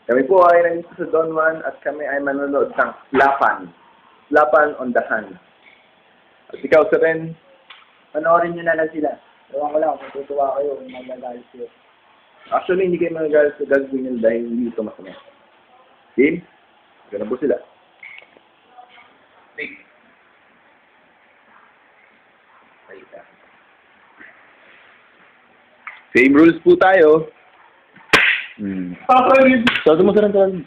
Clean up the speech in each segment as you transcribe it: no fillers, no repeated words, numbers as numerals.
Kami po ay nandito sa Don Juan at kami ay manonood ng Lapan. Lapan on the Hand. At ikaw, Sir Ren, Panoorin nyo na lang sila. Ewan ko lang kung tutuwa kayo kung magagalit kayo. actually hindi kayo magagalit sa gagawin nyo dahil hindi ito masama. Game? Ganun po sila. Same rules po tayo. Sabi mo, Sir Ren.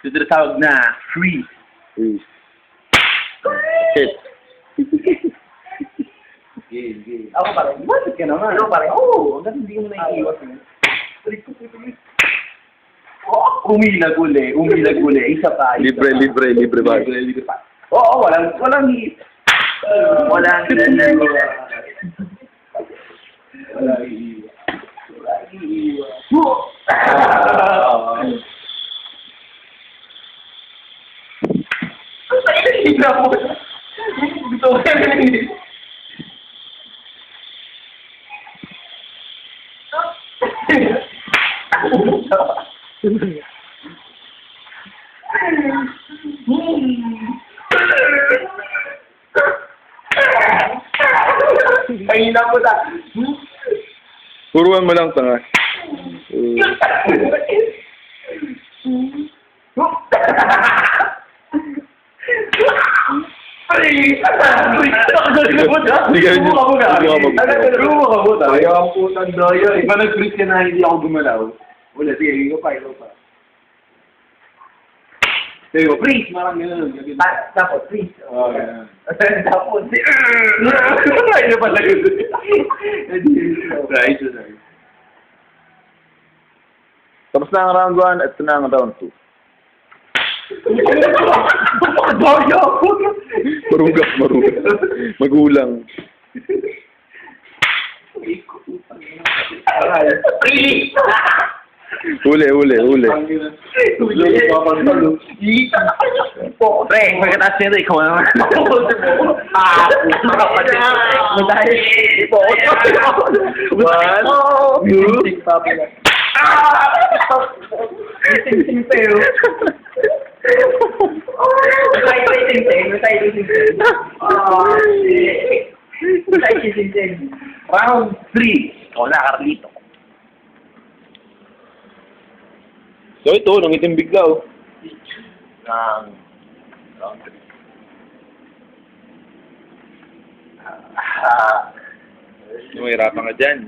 Ito na tawag na free. Freeze. Hit. Game. Ako pa rin. Bakit ka naman? Ako pa rin. Oo. Hanggang hindi mo naiiwas yun. Umilag uli. Isa pa. Libre ba? Libre pa. Oo, walang Walang Kanina mo sa... Puruan mo lang, tanga. Ayaw ang putang doyo eh. Manag-freeze ka na hindi ako gumalaw. Wala, sige, ikaw pa. Sige, freeze! Marang gano'n. Tapos, please. Oo, gano'n. Tapos, Ay, na pala yun. Right. Tapos na ang round 1 at ito na ang round 2. Marugas. Magulang. Uli. Pre, pagkataas nito, ikaw naman. One, two, Round 3. O, nakarlito. So ito, nangitim bigla oh. Round 3. Mahirapan ka dyan.